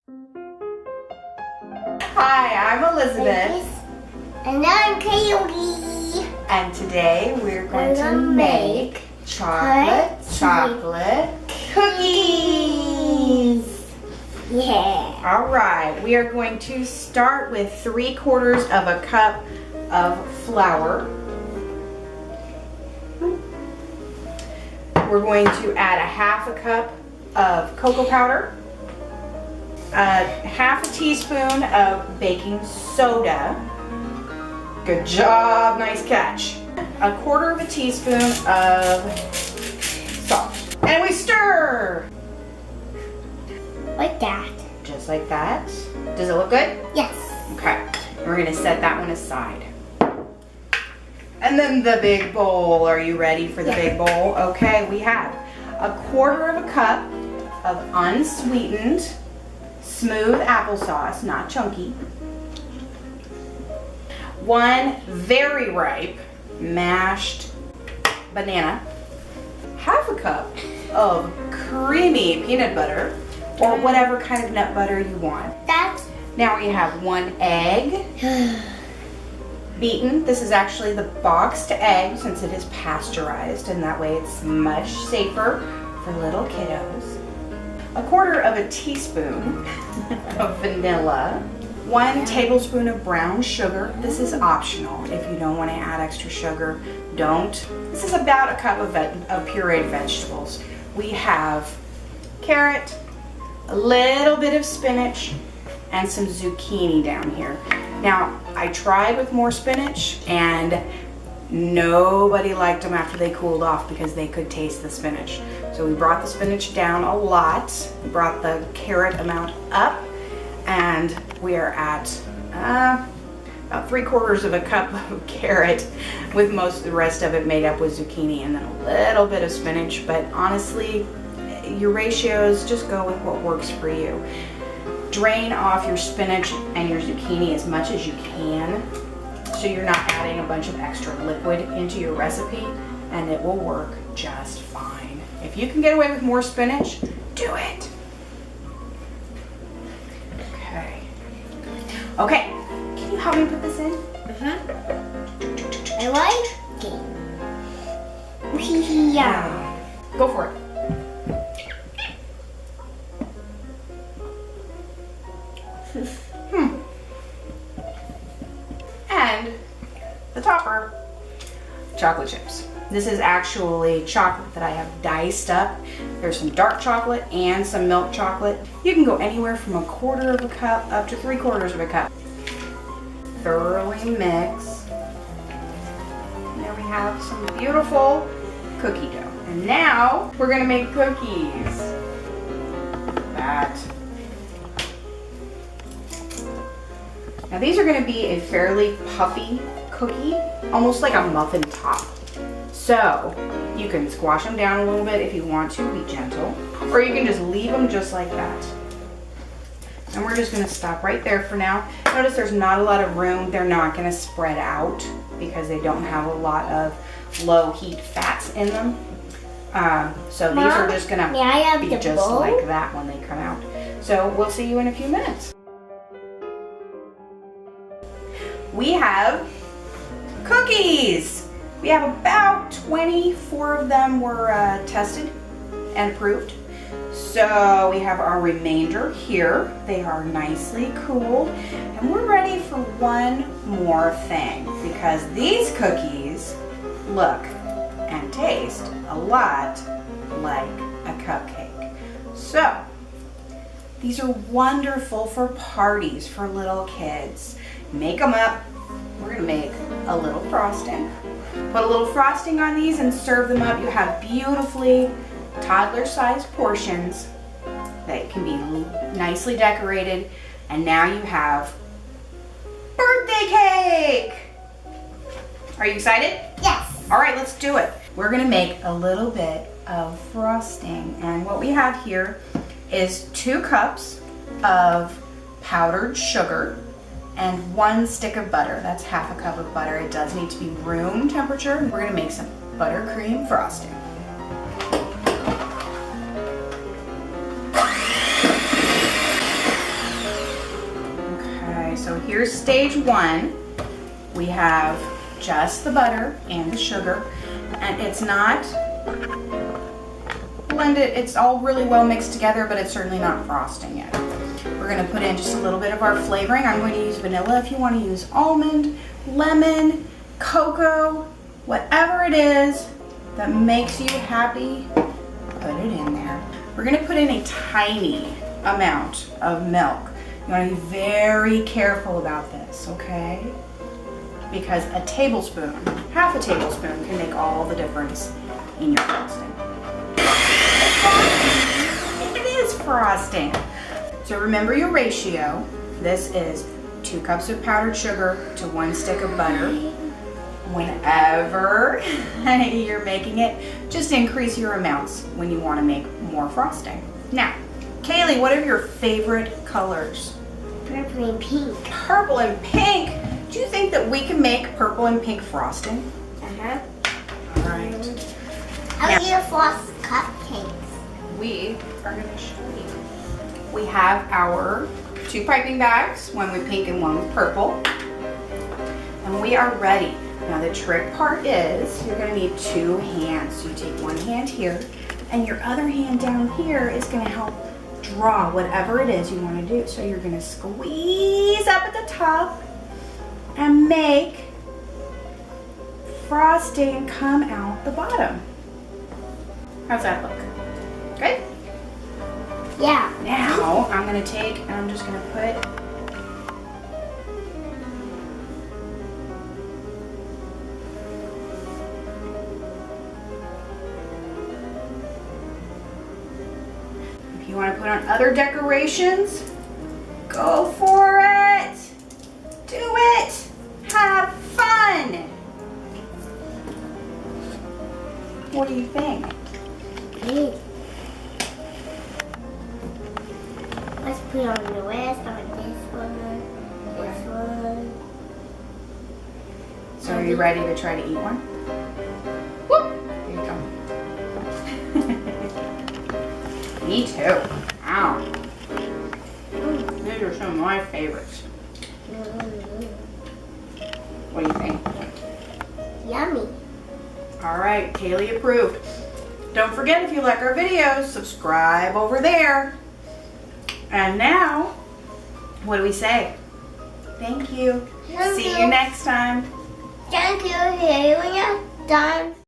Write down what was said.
Hi, I'm Elizabeth. And I'm Kaylee. And today we're going to make chocolate cookies. Yeah. All right, we are going to start with 3/4 of a cup of flour. We're going to add a 1/2 cup of cocoa powder, a 1/2 teaspoon of baking soda. Good job, nice catch. A 1/4 teaspoon of salt. And we stir. Like that. Just like that. Does it look good? Yes. Okay, we're gonna set that one aside. And then the big bowl. Are you ready for the big bowl? Okay, we have a 1/4 cup of unsweetened, smooth applesauce, not chunky. 1 very ripe mashed banana. 1/2 cup of creamy peanut butter, or whatever kind of nut butter you want. Now we have 1 egg, beaten. This is actually the boxed egg since it is pasteurized, and that way it's much safer for little kiddos. A 1/4 teaspoon of vanilla. 1 tablespoon of brown sugar. This is optional. If you don't want to add extra sugar, don't. This is about a cup of pureed vegetables. We have carrot, a little bit of spinach, and some zucchini down here. Now, I tried with more spinach and nobody liked them after they cooled off because they could taste the spinach. So we brought the spinach down a lot, brought the carrot amount up, and we are at about 3/4 cup of carrot with most of the rest of it made up with zucchini and then a little bit of spinach. But honestly, your ratios, just go with what works for you. Drain off your spinach and your zucchini as much as you can so you're not adding a bunch of extra liquid into your recipe, and it will work just fine. If you can get away with more spinach, do it. Okay, can you help me put this in? I like it. Yeah. Go for it. And the topper, chocolate chips. This is actually chocolate that I have diced up. There's some dark chocolate and some milk chocolate. You can go anywhere from a 1/4 cup up to 3/4 cup. Thoroughly mix. And there we have some beautiful cookie dough. And now we're gonna make cookies. That. Now these are gonna be a fairly puffy cookie, almost like a muffin top. So you can squash them down a little bit if you want to, be gentle, or you can just leave them just like that. And we're just gonna stop right there for now. Notice there's not a lot of room. They're not gonna spread out because they don't have a lot of low heat fats in them. So these are just gonna be just like that when they come out. So we'll see you in a few minutes. We have cookies. We have about 24 of them were tested and approved. So we have our remainder here. They are nicely cooled. And we're ready for one more thing, because these cookies look and taste a lot like a cupcake. So these are wonderful for parties for little kids. Make them up. We're gonna make a little frosting. Put a little frosting on these and serve them up. You have beautifully toddler-sized portions that can be nicely decorated. And now you have birthday cake! Are you excited? Yes. All right, let's do it. We're gonna make a little bit of frosting. And what we have here is 2 cups of powdered sugar and 1 stick of butter. That's 1/2 cup of butter. It does need to be room temperature. We're gonna make some buttercream frosting. here's stage one. We have just the butter and the sugar, and it's not blended. It's all really well mixed together, but it's certainly not frosting yet. We're gonna put in just a little bit of our flavoring. I'm going to use vanilla. If you want to use almond, lemon, cocoa, whatever it is that makes you happy, put it in there. We're gonna put in a tiny amount of milk. You wanna be very careful about this, okay? Because a tablespoon, half a tablespoon, can make all the difference in your frosting. It's frosting. It is frosting. So remember your ratio. This is 2 cups of powdered sugar to 1 stick of butter. Whenever you're making it, just increase your amounts when you want to make more frosting. Now, Kaylee, what are your favorite colors? Purple and pink. Purple and pink. Do you think that we can make purple and pink frosting? Uh-huh. All right. How do you frost cupcakes? We are going to show you. We have our 2 piping bags, one with pink and one with purple. And we are ready. Now the trick part is you're going to need 2 hands. So you take one hand here, and your other hand down here is going to help draw whatever it is you want to do. So you're going to squeeze up at the top and make frosting come out the bottom. How's that look? Good? Yeah. Now I'm going to take and I'm just going to put if you want to put on other decorations, go for it. Do it. Have fun. What do you think? Good. Let's put on the rest on this one. So are you ready to try to eat one? Whoop. Here you go. Me too. Ow. These are some of my favorites. What do you think? Yummy. All right, Kaylee approved. Don't forget, if you like our videos, subscribe over there. And now, what do we say? Thank you. Thank See you. you next time. Thank you. See you next time.